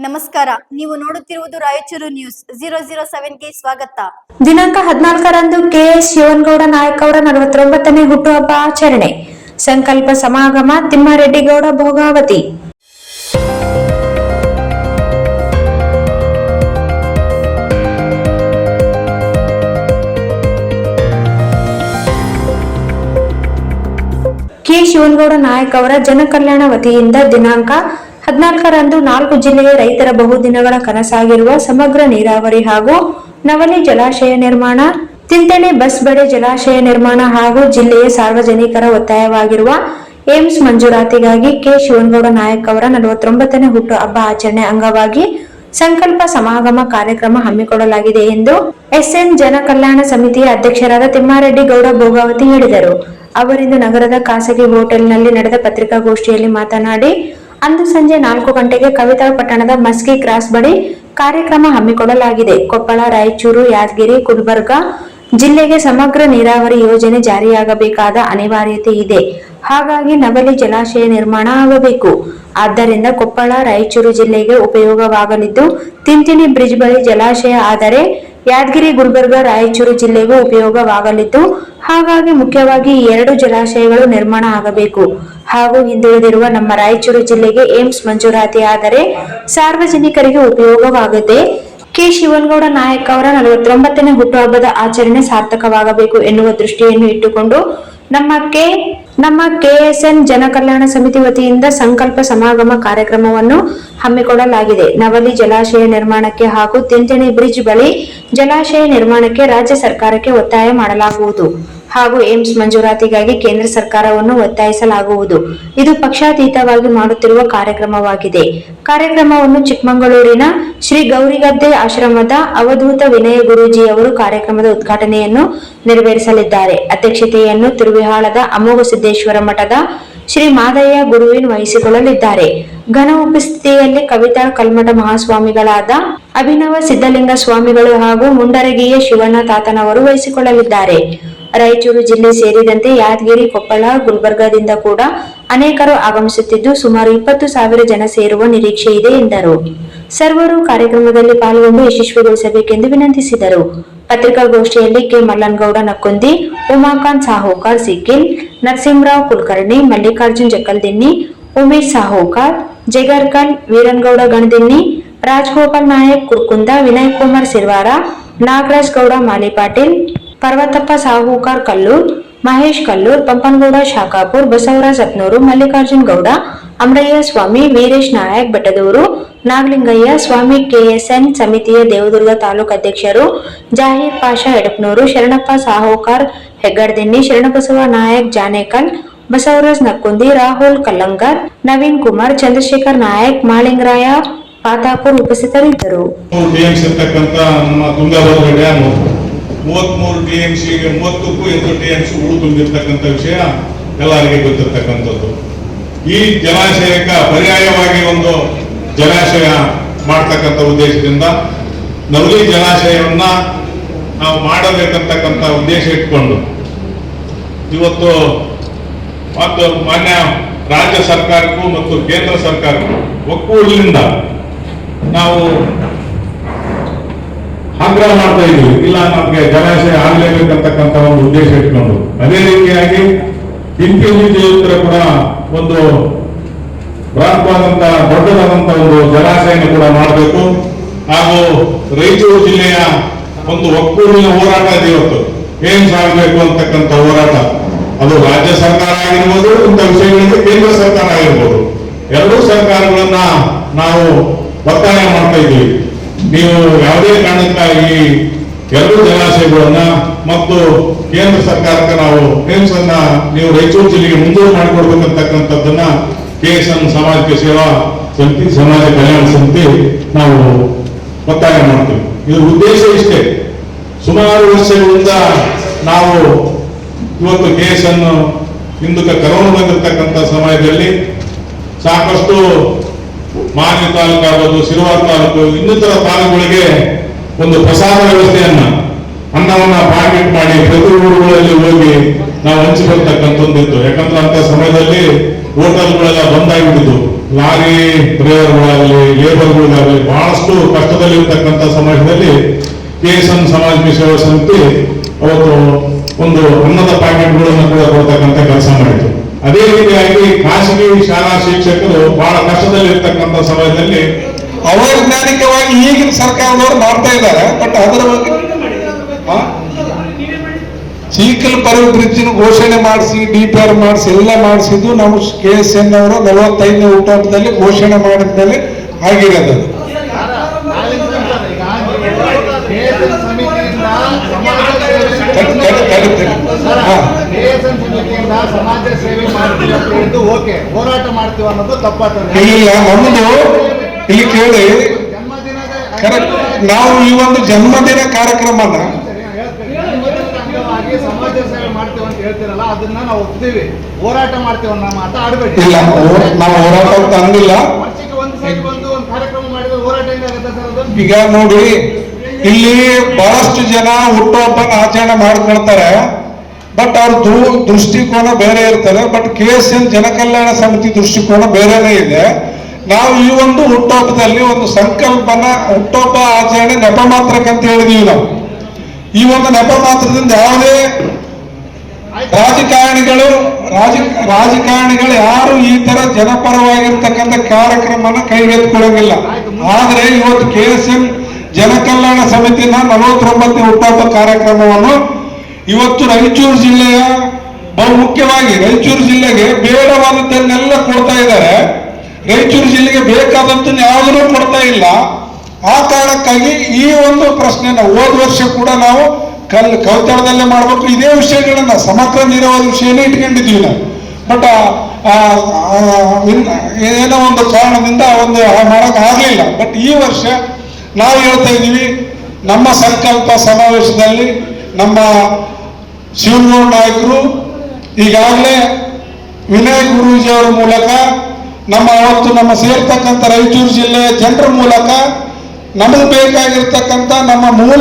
ನಮಸ್ಕಾರ, ನೀವು ನೋಡುತ್ತಿರುವುದು ರಾಯಚೂರು ನ್ಯೂಸ್ 007ಗೆ ಸ್ವಾಗತ. ದಿನಾಂಕ 14ರಂದು ಕೆಎಸ್ ಶಿವನಗೌಡ ನಾಯಕ್ ಅವರ 49ನೇ ಹುಟ್ಟುಹಬ್ಬ ಆಚರಣೆ. ಸಂಕಲ್ಪ ಸಮಾಗಮ ತಿಮ್ಮಾರೆಡ್ಡಿಗೌಡ ಭೋಗಾವತಿ. ಕೆ ಶಿವನಗೌಡ ನಾಯಕ್ ಅವರ ಜನಕಲ್ಯಾಣ ವತಿಯಿಂದ ದಿನಾಂಕ 14ರಂದು 4 ಜಿಲ್ಲೆಯ ರೈತರ ಬಹುದಿನಗಳ ಕನಸಾಗಿರುವ ಸಮಗ್ರ ನೀರಾವರಿ ಹಾಗೂ ನವಲಿ ಜಲಾಶಯ ನಿರ್ಮಾಣ, ತಿಂತಣೆ ಬಸ್ ಬಡೆ ಜಲಾಶಯ ನಿರ್ಮಾಣ ಹಾಗೂ ಜಿಲ್ಲೆಯ ಸಾರ್ವಜನಿಕರ ಒತ್ತಾಯವಾಗಿರುವ ಏಮ್ಸ್ ಮಂಜೂರಾತಿಗಾಗಿ ಕೆ ಶಿವನಗೌಡ ನಾಯಕ್ ಅವರ 49ನೇ ಹುಟ್ಟು ಹಬ್ಬ ಆಚರಣೆ ಅಂಗವಾಗಿ ಸಂಕಲ್ಪ ಸಮಾಗಮ ಕಾರ್ಯಕ್ರಮ ಹಮ್ಮಿಕೊಳ್ಳಲಾಗಿದೆ ಎಂದು ಎಸ್ಎನ್ ಜನಕಲ್ಯಾಣ ಸಮಿತಿಯ ಅಧ್ಯಕ್ಷರಾದ ತಿಮ್ಮಾರೆಡ್ಡಿಗೌಡ ಭೋಗಾವತಿ ಹೇಳಿದರು. ಅವರಿಂದು ನಗರದ ಖಾಸಗಿ ಹೋಟೆಲ್ನಲ್ಲಿ ನಡೆದ ಪತ್ರಿಕಾಗೋಷ್ಠಿಯಲ್ಲಿ ಮಾತನಾಡಿ, ಅಂದು ಸಂಜೆ 4 ಗಂಟೆಗೆ ಕವಿತಾ ಪಟ್ಟಣದ ಮಸ್ಕಿ ಕ್ರಾಸ್ ಬಳಿ ಕಾರ್ಯಕ್ರಮ ಹಮ್ಮಿಕೊಳ್ಳಲಾಗಿದೆ. ಕೊಪ್ಪಳ, ರಾಯಚೂರು, ಯಾದಗಿರಿ, ಗುಲ್ಬರ್ಗಾ ಜಿಲ್ಲೆಗೆ ಸಮಗ್ರ ನೀರಾವರಿ ಯೋಜನೆ ಜಾರಿಯಾಗಬೇಕಾದ ಅನಿವಾರ್ಯತೆ ಇದೆ. ಹಾಗಾಗಿ ನವಲಿ ಜಲಾಶಯ ನಿರ್ಮಾಣ ಆಗಬೇಕು. ಆದ್ದರಿಂದ ಕೊಪ್ಪಳ, ರಾಯಚೂರು ಜಿಲ್ಲೆಗೆ ಉಪಯೋಗವಾಗಲಿದ್ದು, ತಿಂತಿಣಿ ಬ್ರಿಡ್ಜ್ ಬಳಿ ಜಲಾಶಯ ಆದರೆ ಯಾದಗಿರಿ, ಗುಲ್ಬರ್ಗಾ, ರಾಯಚೂರು ಜಿಲ್ಲೆಗೂ ಉಪಯೋಗವಾಗಲಿದ್ದು, ಹಾಗಾಗಿ ಮುಖ್ಯವಾಗಿ ಈ 2 ಜಲಾಶಯಗಳು ನಿರ್ಮಾಣ ಆಗಬೇಕು. ಹಾಗೂ ಹಿಂದುಳಿದಿರುವ ನಮ್ಮ ರಾಯಚೂರು ಜಿಲ್ಲೆಗೆ ಏಮ್ಸ್ ಮಂಜೂರಾತಿ ಆದರೆ ಸಾರ್ವಜನಿಕರಿಗೆ ಉಪಯೋಗವಾಗುತ್ತೆ. ಕೆ ಶಿವನಗೌಡ ನಾಯಕ್ ಅವರ 49ನೇ ಹುಟ್ಟುಹಬ್ಬದ ಆಚರಣೆ ಸಾರ್ಥಕವಾಗಬೇಕು ಎನ್ನುವ ದೃಷ್ಟಿಯನ್ನು ಇಟ್ಟುಕೊಂಡು ನಮ್ಮ ಕೆಎಸ್ಎನ್ ಜನಕಲ್ಯಾಣ ಸಮಿತಿ ವತಿಯಿಂದ ಸಂಕಲ್ಪ ಸಮಾಗಮ ಕಾರ್ಯಕ್ರಮವನ್ನು ಹಮ್ಮಿಕೊಳ್ಳಲಾಗಿದೆ. ನವಲಿ ಜಲಾಶಯ ನಿರ್ಮಾಣಕ್ಕೆ ಹಾಗೂ ತಿಂತಣಿ ಬ್ರಿಡ್ಜ್ ಬಳಿ ಜಲಾಶಯ ನಿರ್ಮಾಣಕ್ಕೆ ರಾಜ್ಯ ಸರ್ಕಾರಕ್ಕೆ ಒತ್ತಾಯ ಮಾಡಲಾಗುವುದು ಹಾಗೂ ಏಮ್ಸ್ ಮಂಜೂರಾತಿಗಾಗಿ ಕೇಂದ್ರ ಸರ್ಕಾರವನ್ನು ಒತ್ತಾಯಿಸಲಾಗುವುದು. ಇದು ಪಕ್ಷಾತೀತವಾಗಿ ಮಾಡುತ್ತಿರುವ ಕಾರ್ಯಕ್ರಮವಾಗಿದೆ. ಕಾರ್ಯಕ್ರಮವನ್ನು ಚಿಕ್ಕಮಗಳೂರಿನ ಶ್ರೀ ಗೌರಿಗದ್ದೆ ಆಶ್ರಮದ ಅವಧೂತ ವಿನಯ ಗುರೂಜಿ ಅವರು ಕಾರ್ಯಕ್ರಮದ ಉದ್ಘಾಟನೆಯನ್ನು ನೆರವೇರಿಸಲಿದ್ದಾರೆ. ಅಧ್ಯಕ್ಷತೆಯನ್ನು ತಿರುವಿಹಾಳದ ಅಮೋಘ ಸಿದ್ದೇಶ್ವರ ಮಠದ ಶ್ರೀ ಮಾದಯ್ಯ ಗುರುವಿನ್ ವಹಿಸಿಕೊಳ್ಳಲಿದ್ದಾರೆ. ಘನ ಉಪಸ್ಥಿತಿಯಲ್ಲಿ ಕವಿತಾ ಕಲ್ಮಠ ಮಹಾಸ್ವಾಮಿಗಳಾದ ಅಭಿನವ ಸಿದ್ದಲಿಂಗ ಸ್ವಾಮಿಗಳು ಹಾಗೂ ಮುಂಡರಗಿಯ ಶಿವಣ್ಣ ತಾತನವರು ವಹಿಸಿಕೊಳ್ಳಲಿದ್ದಾರೆ. ರಾಯಚೂರು ಜಿಲ್ಲೆ ಸೇರಿದಂತೆ ಯಾದಗಿರಿ, ಕೊಪ್ಪಳ, ಗುಲ್ಬರ್ಗಾದಿಂದ ಕೂಡ ಅನೇಕರು ಆಗಮಿಸುತ್ತಿದ್ದು ಸುಮಾರು 20,000 ಜನ ಸೇರುವ ನಿರೀಕ್ಷೆ ಇದೆ ಎಂದರು. ಸರ್ವರು ಕಾರ್ಯಕ್ರಮದಲ್ಲಿ ಪಾಲ್ಗೊಂಡು ಯಶಸ್ವಿಗೊಳಿಸಬೇಕೆಂದು ವಿನಂತಿಸಿದರು. ಪತ್ರಿಕಾಗೋಷ್ಠಿಯಲ್ಲಿ ಕೆ ಮಲ್ಲನಗೌಡ ನಕ್ಕುಂದಿ, ಉಮಾಕಾಂತ್ ಸಾಹುಕಾರ್ ಸಿಕ್ಕಿಲ್, ನರಸಿಂಹರಾವ್ ಕುಲಕರ್ಣಿ, ಮಲ್ಲಿಕಾರ್ಜುನ್ ಜಕ್ಕಲ್ದಿನ್ನಿ, ಉಮೇಶ್ ಸಾಹುಕಾರ್, ಜಗರ್ಕಲ್, ವೀರನಗೌಡ ಗಣದಿನ್ನಿ, ರಾಜಗೋಪಾಲ್ ನಾಯಕ್ ಕುರ್ಕುಂದ, ವಿನಯ್ ಕುಮಾರ್ ಸಿರ್ವಾರ, ನಾಗರಾಜ್ ಗೌಡ ಮಾಲಿಪಾಟೀಲ್, ಪರ್ವತಪ್ಪ ಸಾಹುಕಾರ್ ಕಲ್ಲೂರ್, ಮಹೇಶ್ ಕಲ್ಲೂರ್, ಪಂಪನಗೌಡ ಶಾಖಾಪುರ್, ಬಸವರಾಜ್ ಹತ್ನೂರು, ಮಲ್ಲಿಕಾರ್ಜುನ್ ಗೌಡ, ಅಮರಯ್ಯ ಸ್ವಾಮಿ, ವೀರೇಶ್ ನಾಯಕ್ ಬೆಟ್ಟದೂರು, ನಾಗಲಿಂಗಯ್ಯ ಸ್ವಾಮಿ, ಕೆಎಸ್ಎನ್ ಸಮಿತಿಯ ದೇವದುರ್ಗ ತಾಲೂಕು ಅಧ್ಯಕ್ಷರು ಜಾಹೀರ್ ಪಾಷಾ ಎಡಪ್ನೂರು, ಶರಣಪ್ಪ ಸಾಹುಕಾರ್ ಹೆಗ್ಗಡದಿನ್ನಿ, ಶರಣಬಸವ ನಾಯಕ್ ಜಾನೇಕಲ್, ಬಸವರಾಜ್ ನಕ್ಕುಂದಿ, ರಾಹುಲ್ ಕಲ್ಲಂಗರ್, ನವೀನ್ ಕುಮಾರ್, ಚಂದ್ರಶೇಖರ್ ನಾಯಕ್, ಮಾಳಿಂಗರಾಯ ಪಾತಾಪುರ್ ಉಪಸ್ಥಿತರಿದ್ದರು. 33 ಟಿಎಂಸಿಗೆ 30ಕ್ಕೂ ಹೆಚ್ಚು ಟಿಎಂಸಿ ಹೂಳು ತುಂಬಿರ್ತಕ್ಕಂಥ ವಿಷಯ ಎಲ್ಲರಿಗೆ ಗೊತ್ತಿರ್ತಕ್ಕಂಥದ್ದು. ಈ ಜಲಾಶಯಕ್ಕೆ ಪರ್ಯಾಯವಾಗಿ ಒಂದು ಜಲಾಶಯ ಮಾಡ್ತಕ್ಕಂಥ ಉದ್ದೇಶದಿಂದ ನವಲಿ ಜಲಾಶಯವನ್ನ ನಾವು ಮಾಡಬೇಕಂತಕ್ಕಂಥ ಉದ್ದೇಶ ಇಟ್ಕೊಂಡು ಇವತ್ತು ಮತ್ತು ಮಾನ್ಯ ರಾಜ್ಯ ಸರ್ಕಾರಕ್ಕೂ ಮತ್ತು ಕೇಂದ್ರ ಸರ್ಕಾರಕ್ಕೂ ಒಕ್ಕೂಟದಿಂದ ನಾವು ಆಗ್ರಹ ಮಾಡ್ತಾ ಇದ್ವಿ. ಇಲ್ಲ, ನಮ್ಗೆ ಜಲಾಶಯ ಆಗ್ಲೇಬೇಕಂತಕ್ಕಂಥ ಒಂದು ಉದ್ದೇಶ ಇಟ್ಕೊಂಡು ಅದೇ ರೀತಿಯಾಗಿ ತಿಂತಿಣಿ ಕೂಡ ಒಂದು ಬೃಹತ್ವಾದಂತ ದೊಡ್ಡದಾದಂತ ಒಂದು ಜಲಾಶಯನ ಕೂಡ ಮಾಡಬೇಕು. ಹಾಗೂ ರಾಯಚೂರು ಜಿಲ್ಲೆಯ ಒಂದು ಒಕ್ಕೂಡಿನ ಹೋರಾಟ ಇದೆ. ಇವತ್ತು ಏಮ್ಸ್ ಆಗಬೇಕು ಅಂತಕ್ಕಂಥ ಹೋರಾಟ ಅದು ರಾಜ್ಯ ಸರ್ಕಾರ ಆಗಿರ್ಬೋದು, ಇಂಥ ವಿಷಯಗಳಿಗೆ ಕೇಂದ್ರ ಸರ್ಕಾರ ಆಗಿರ್ಬೋದು, ಎರಡೂ ಸರ್ಕಾರಗಳನ್ನ ನಾವು ಒತ್ತಾಯ ಮಾಡ್ತಾ ಇದ್ದೀವಿ. ನೀವು ಯಾವುದೇ ಕಾರಣಕ್ಕಾಗಿ ಈ 2 ಜಲಾಶಯಗಳನ್ನ ಮತ್ತು ಕೇಂದ್ರ ಸರ್ಕಾರಕ್ಕೆ ನಾವು ಏಮ್ಸ್ ಅನ್ನ ನೀವು ರಾಯಚೂರು ಜಿಲ್ಲೆಗೆ ಮುಂದೂರು ಮಾಡಿಕೊಡ್ಬೇಕಂತಕ್ಕಂಥದ್ದನ್ನ ಕೆಎಸ್ಎನ್ ಸಮಾಜ ಸೇವಾ ಸಮಿತಿ, ಸಮಾಜ ಕಲ್ಯಾಣ ಸಮಿತಿ ನಾವು ಒತ್ತಾಯ ಮಾಡ್ತೀವಿ. ಇದರ ಉದ್ದೇಶ ಇಷ್ಟೇ. ಸುಮಾರು ವರ್ಷಗಳಿಂದ ನಾವು ಇವತ್ತು ಕೆಎಸ್ಎನ್ ಹಿಂದಕ್ಕೆ ಕರೋನಾ ಬಂದಿರತಕ್ಕಂಥ ಸಮಯದಲ್ಲಿ ಸಾಕಷ್ಟು ಮಾನ್ಯ ತಾಲೂಕು ಆಗೋದು, ಸಿರುವಾರ ತಾಲೂಕು, ಇನ್ನಿತರ ತಾಲೂಕುಗಳಿಗೆ ಒಂದು ಪ್ರಸಾದ ವ್ಯವಸ್ಥೆಯನ್ನ, ಅನ್ನವನ್ನ ಪ್ಯಾಕೆಟ್ ಮಾಡಿ ಪ್ರತಿ ಊರುಗಳಲ್ಲಿ ಹೋಗಿ ನಾವು ಹಂಚಿಕೊಳ್ತಕ್ಕಂಥದ್ದಿತ್ತು. ಯಾಕಂದ್ರೆ ಅಂತ ಸಮಯದಲ್ಲಿ ಹೋಟೆಲ್ಗಳೆಲ್ಲ ಬಂದಾಗಿಬಿಟ್ಟಿದ್ದು. ಲಾರಿ ಡ್ರೈವರ್ಗಳಾಗಲಿ ಲೇಬರ್ಗಳಾಗಲಿ ಬಹಳಷ್ಟು ಕಷ್ಟದಲ್ಲಿರ್ತಕ್ಕಂಥ ಸಮಾಜದಲ್ಲಿ KSN ಸಮಾಜ ಸೇವಾ ಸಮಿತಿ ಅವತ್ತು ಒಂದು ಅನ್ನದ ಪ್ಯಾಕೆಟ್ಗಳನ್ನು ಕೂಡ ಕೊಡ್ತಕ್ಕಂಥ ಕೆಲಸ ಮಾಡಿತು. ಅದೇ ರೀತಿಯಾಗಿ ಖಾಸಗಿ ಶಾಲಾ ಶಿಕ್ಷಕರು ಬಹಳ ಕಷ್ಟದಲ್ಲಿರ್ತಕ್ಕಂಥ ಸಮಯದಲ್ಲಿ ಅವೈಜ್ಞಾನಿಕವಾಗಿ ಈಗಿನ ಸರ್ಕಾರದವರು ಮಾಡ್ತಾ ಇದ್ದಾರೆ. ಬಟ್ ಅದರ ಬಗ್ಗೆ ಚೀಕಲ್ ಪರ್ವ ಬ್ರಿಡ್ಜ್ ಘೋಷಣೆ ಮಾಡಿಸಿ DPR ಮಾಡಿಸಿ ಎಲ್ಲ ಮಾಡಿಸಿದ್ದು ನಾವು KSN ಅವರು 45ನೇ ಹುಟ್ಟುಹಬ್ಬದಲ್ಲಿ ಘೋಷಣೆ ಮಾಡಿದ ಮೇಲೆ ಆಗಿರೋದು. ಸಮಾಜ ಸೇವೆ ಮಾಡ್ತೀವಿ ಓಕೆ, ಹೋರಾಟ ಮಾಡ್ತೀವಿ ಅನ್ನೋದು ತಪ್ಪಾಗ್ತದೆ. ಇಲ್ಲ, ನಮ್ಮದು ಇಲ್ಲಿ ಕೇಳಿ, ಕರೆಕ್ಟ್. ನಾವು ಈ ಒಂದು ಜನ್ಮದಿನ ಕಾರ್ಯಕ್ರಮನ ಸಮಾಜ ಸೇವೆ ಮಾಡ್ತೀವಿ ಅಂತ ಹೇಳ್ತೀರಲ್ಲ, ಅದನ್ನ ನಾವು ಒಪ್ತೀವಿ. ಹೋರಾಟ ಮಾಡ್ತೀವಿ ಅನ್ನೋ ಮಾತು ಆಡ್ಬೇಡಿ. ಇಲ್ಲ, ನಾವು ಹೋರಾಟ ಅಂತ ಅಂದಿಲ್ಲ. ವರ್ಷಕ್ಕೆ ಒಂದ್ಸರಿ ಬಂದು ಒಂದು ಕಾರ್ಯಕ್ರಮ ಮಾಡಿದ್ರೆ ಹೋರಾಟ ಹೆಂಗಾಗುತ್ತೆ ಸರ್ ಅದು? ಈಗ ನೋಡಿ, ಇಲ್ಲಿ ಬಹಳಷ್ಟು ಜನ ಹುಟ್ಟುಹಬ್ಬನ ಆಚರಣೆ ಮಾಡ್ಕೊಳ್ತಾರೆ. ಬಟ್ ಅವ್ರ ದೃಷ್ಟಿಕೋನ ಬೇರೆ ಇರ್ತಾರೆ. ಬಟ್ KSN ಜನಕಲ್ಯಾಣ ಸಮಿತಿ ದೃಷ್ಟಿಕೋನ ಬೇರೆನೇ ಇದೆ. ನಾವು ಈ ಒಂದು ಹುಟ್ಟುಹಬ್ಬದಲ್ಲಿ ಒಂದು ಸಂಕಲ್ಪನ, ಹುಟ್ಟುಹಬ್ಬ ಆಚರಣೆ ನೆಪ ಮಾತ್ರಕ್ಕಂತ ಹೇಳಿದೀವಿ ನಾವು. ಈ ಒಂದು ನೆಪ ಮಾತ್ರದಿಂದ ಯಾವುದೇ ರಾಜಕಾರಣಿಗಳು ಯಾರು ಈ ತರ ಜನಪರವಾಗಿರ್ತಕ್ಕಂಥ ಕಾರ್ಯಕ್ರಮನ ಕೈಗೆತ್ತಿಕೊಳ್ಳಂಗಿಲ್ಲ. ಆದ್ರೆ ಇವತ್ತು KSN ಜನಕಲ್ಯಾಣ ಸಮಿತಿನ 49ನೇ ಹುಟ್ಟುಹಬ್ಬ ಕಾರ್ಯಕ್ರಮವನ್ನು ಇವತ್ತು ರಾಯಚೂರು ಜಿಲ್ಲೆಯ ಬಹುಮುಖ್ಯವಾಗಿ ರಾಯಚೂರು ಜಿಲ್ಲೆಗೆ ಬೇಡವಾದದ್ದನ್ನೆಲ್ಲ ಕೊಡ್ತಾ ಇದ್ದಾರೆ. ರಾಯಚೂರು ಜಿಲ್ಲೆಗೆ ಬೇಕಾದದ್ದನ್ನು ಯಾವುದೂ ಕೊಡ್ತಾ ಇಲ್ಲ. ಆ ಕಾರಣಕ್ಕಾಗಿ ಈ ಒಂದು ಪ್ರಶ್ನೆನ ಹೋದ ವರ್ಷ ಕೂಡ ನಾವು ಕೌತಳದಲ್ಲೇ ಮಾಡಬೇಕು, ಇದೇ ವಿಷಯಗಳನ್ನ ಸಮಗ್ರ ನೀರಾವರಿ ವಿಷಯನೇ ಇಟ್ಕೊಂಡಿದ್ದೀವಿ ನಾವು. ಬಟ್ ಏನೋ ಒಂದು ಕಾರಣದಿಂದ ಒಂದು ಮಾಡಕ್ ಆಗಲಿಲ್ಲ. ಬಟ್ ಈ ವರ್ಷ ನಾವು ಹೇಳ್ತಾ ಇದ್ದೀವಿ, ನಮ್ಮ ಸಂಕಲ್ಪ ಸಮಾವೇಶದಲ್ಲಿ ನಮ್ಮ ಶಿವಗೌಡ ನಾಯಕರು ಈಗಾಗಲೇ ವಿನಾಯಕ್ ಗುರೂಜಿ ಅವರ ಮೂಲಕ ನಮ್ಮ ಸೇರ್ತಕ್ಕಂಥ ರಾಯಚೂರು ಜಿಲ್ಲೆಯ ಜನರ ಮೂಲಕ ನಮಗೆ ಬೇಕಾಗಿರ್ತಕ್ಕಂಥ ನಮ್ಮ ಮೂಲ